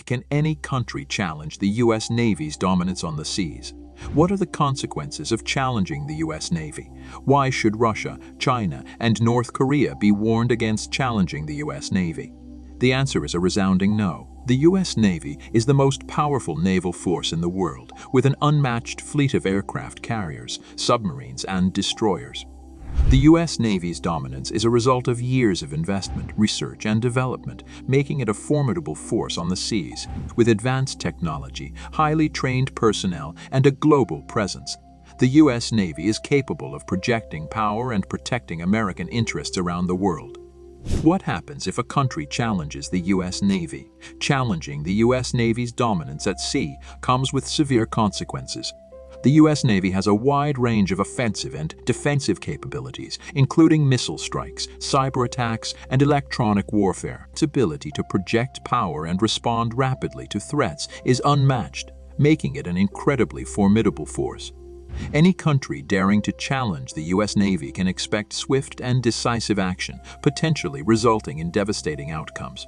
Can any country challenge the U.S. Navy's dominance on the seas? What are the consequences of challenging the U.S. Navy? Why should Russia, China, and North Korea be warned against challenging the U.S. Navy? The answer is a resounding no. The U.S. Navy is the most powerful naval force in the world, with an unmatched fleet of aircraft carriers, submarines, and destroyers. The U.S. Navy's dominance is a result of years of investment, research, and development, making it a formidable force on the seas, with advanced technology, highly trained personnel, and a global presence. The U.S. Navy is capable of projecting power and protecting American interests around the world. What happens if a country challenges the U.S. Navy? Challenging the U.S. Navy's dominance at sea comes with severe consequences. The U.S. Navy has a wide range of offensive and defensive capabilities, including missile strikes, cyber attacks, and electronic warfare. Its ability to project power and respond rapidly to threats is unmatched, making it an incredibly formidable force. Any country daring to challenge the U.S. Navy can expect swift and decisive action, potentially resulting in devastating outcomes.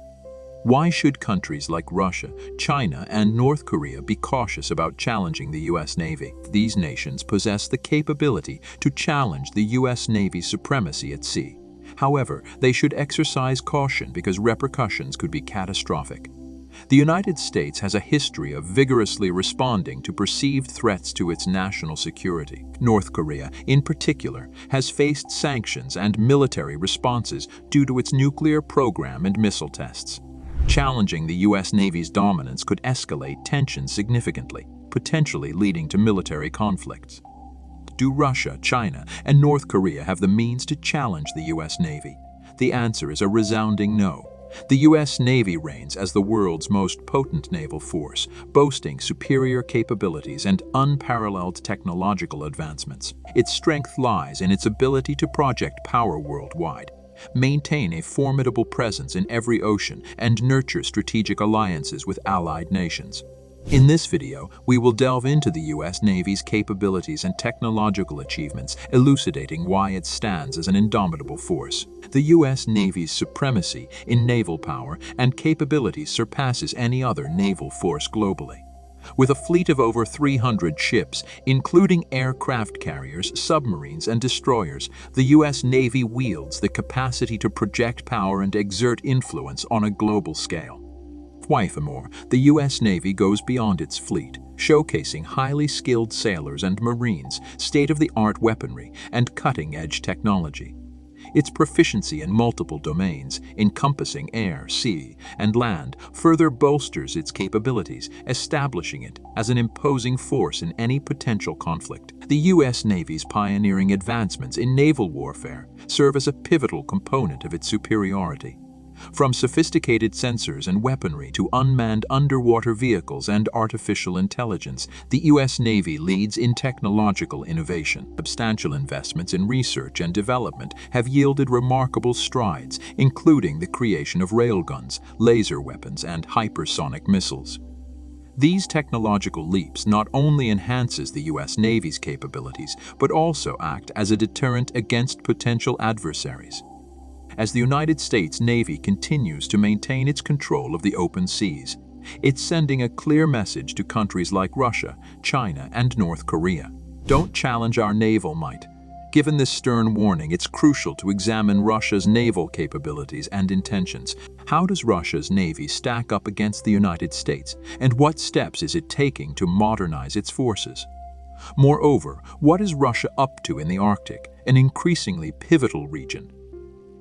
Why should countries like Russia, China, and North Korea be cautious about challenging the U.S. Navy? These nations possess the capability to challenge the U.S. Navy's supremacy at sea. However, they should exercise caution because repercussions could be catastrophic. The United States has a history of vigorously responding to perceived threats to its national security. North Korea, in particular, has faced sanctions and military responses due to its nuclear program and missile tests. Challenging the U.S. Navy's dominance could escalate tensions significantly, potentially leading to military conflicts. Do Russia, China, and North Korea have the means to challenge the U.S. Navy? The answer is a resounding no. The U.S. Navy reigns as the world's most potent naval force, boasting superior capabilities and unparalleled technological advancements. Its strength lies in its ability to project power worldwide, maintain a formidable presence in every ocean, and nurture strategic alliances with allied nations. In this video, we will delve into the U.S. Navy's capabilities and technological achievements, elucidating why it stands as an indomitable force. The U.S. Navy's supremacy in naval power and capabilities surpasses any other naval force globally. With a fleet of over 300 ships, including aircraft carriers, submarines, and destroyers, the U.S. Navy wields the capacity to project power and exert influence on a global scale. Furthermore, the U.S. Navy goes beyond its fleet, showcasing highly skilled sailors and Marines, state-of-the-art weaponry, and cutting-edge technology. Its proficiency in multiple domains, encompassing air, sea, and land, further bolsters its capabilities, establishing it as an imposing force in any potential conflict. The U.S. Navy's pioneering advancements in naval warfare serve as a pivotal component of its superiority. From sophisticated sensors and weaponry to unmanned underwater vehicles and artificial intelligence, the U.S. Navy leads in technological innovation. Substantial investments in research and development have yielded remarkable strides, including the creation of railguns, laser weapons, and hypersonic missiles. These technological leaps not only enhances the U.S. Navy's capabilities, but also act as a deterrent against potential adversaries. As the United States Navy continues to maintain its control of the open seas, it's sending a clear message to countries like Russia, China, and North Korea. Don't challenge our naval might. Given this stern warning, it's crucial to examine Russia's naval capabilities and intentions. How does Russia's Navy stack up against the United States, and what steps is it taking to modernize its forces? Moreover, what is Russia up to in the Arctic, an increasingly pivotal region?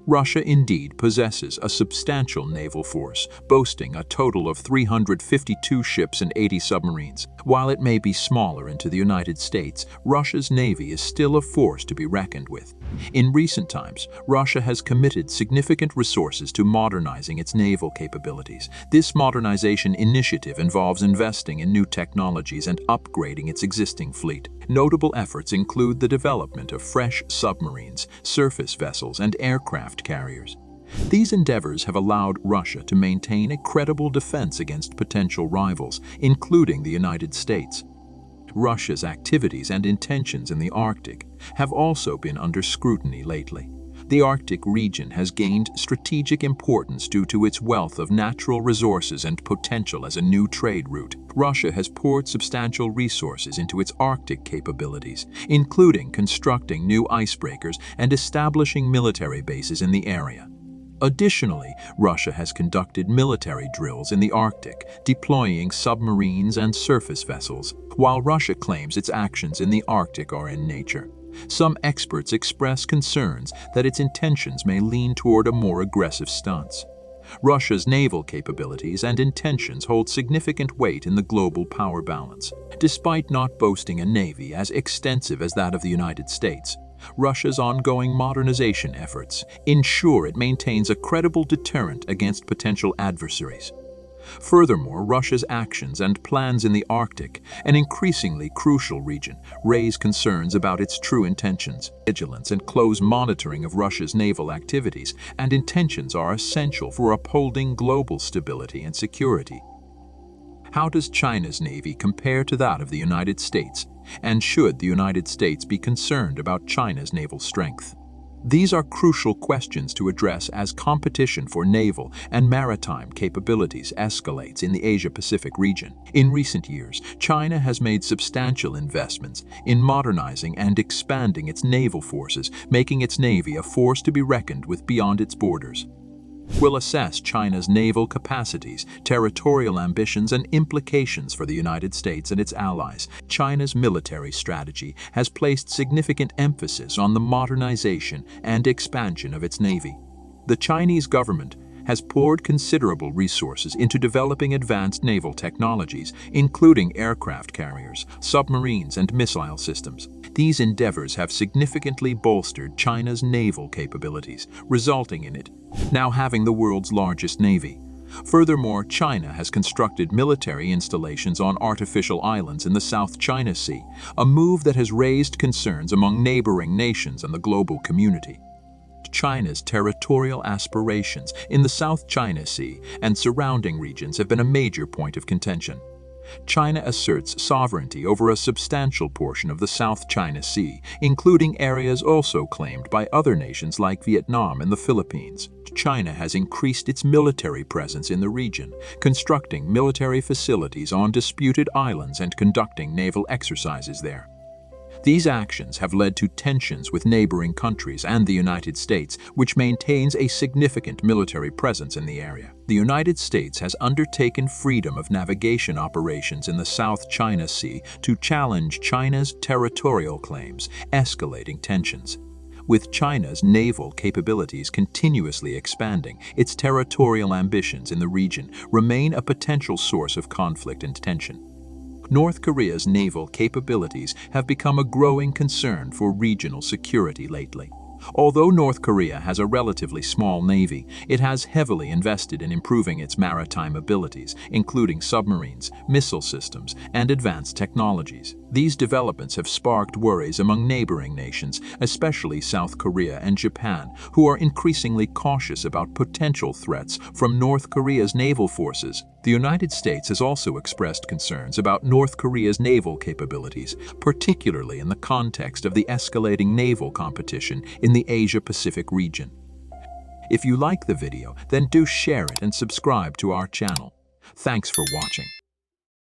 Russia indeed possesses a substantial naval force, boasting a total of 352 ships and 80 submarines. While it may be smaller than the United States, Russia's navy is still a force to be reckoned with. In recent times, Russia has committed significant resources to modernizing its naval capabilities. This modernization initiative involves investing in new technologies and upgrading its existing fleet. Notable efforts include the development of fresh submarines, surface vessels, and aircraft carriers. These endeavors have allowed Russia to maintain a credible defense against potential rivals, including the United States. Russia's activities and intentions in the Arctic have also been under scrutiny lately. The Arctic region has gained strategic importance due to its wealth of natural resources and potential as a new trade route. Russia has poured substantial resources into its Arctic capabilities, including constructing new icebreakers and establishing military bases in the area. Additionally, Russia has conducted military drills in the Arctic, deploying submarines and surface vessels, while Russia claims its actions in the Arctic are in nature. Some experts express concerns that its intentions may lean toward a more aggressive stance. Russia's naval capabilities and intentions hold significant weight in the global power balance. Despite not boasting a navy as extensive as that of the United States, Russia's ongoing modernization efforts ensure it maintains a credible deterrent against potential adversaries. Furthermore, Russia's actions and plans in the Arctic, an increasingly crucial region, raise concerns about its true intentions. Vigilance and close monitoring of Russia's naval activities and intentions are essential for upholding global stability and security. How does China's navy compare to that of the United States? And should the United States be concerned about China's naval strength? These are crucial questions to address as competition for naval and maritime capabilities escalates in the Asia-Pacific region. In recent years, China has made substantial investments in modernizing and expanding its naval forces, making its navy a force to be reckoned with beyond its borders. We'll assess China's naval capacities, territorial ambitions, and implications for the United States and its allies. China's military strategy has placed significant emphasis on the modernization and expansion of its navy. The Chinese government has poured considerable resources into developing advanced naval technologies, including aircraft carriers, submarines, and missile systems. These endeavors have significantly bolstered China's naval capabilities, resulting in it now having the world's largest navy. Furthermore, China has constructed military installations on artificial islands in the South China Sea, a move that has raised concerns among neighboring nations and the global community. China's territorial aspirations in the South China Sea and surrounding regions have been a major point of contention. China asserts sovereignty over a substantial portion of the South China Sea, including areas also claimed by other nations like Vietnam and the Philippines. China has increased its military presence in the region, constructing military facilities on disputed islands and conducting naval exercises there. These actions have led to tensions with neighboring countries and the United States, which maintains a significant military presence in the area. The United States has undertaken freedom of navigation operations in the South China Sea to challenge China's territorial claims, escalating tensions. With China's naval capabilities continuously expanding, its territorial ambitions in the region remain a potential source of conflict and tension. North Korea's naval capabilities have become a growing concern for regional security lately. Although North Korea has a relatively small navy, it has heavily invested in improving its maritime abilities, including submarines, missile systems, and advanced technologies. These developments have sparked worries among neighboring nations, especially South Korea and Japan, who are increasingly cautious about potential threats from North Korea's naval forces. The United States has also expressed concerns about North Korea's naval capabilities, particularly in the context of the escalating naval competition in the Asia-Pacific region. If you like the video, then do share it and subscribe to our channel. Thanks for watching.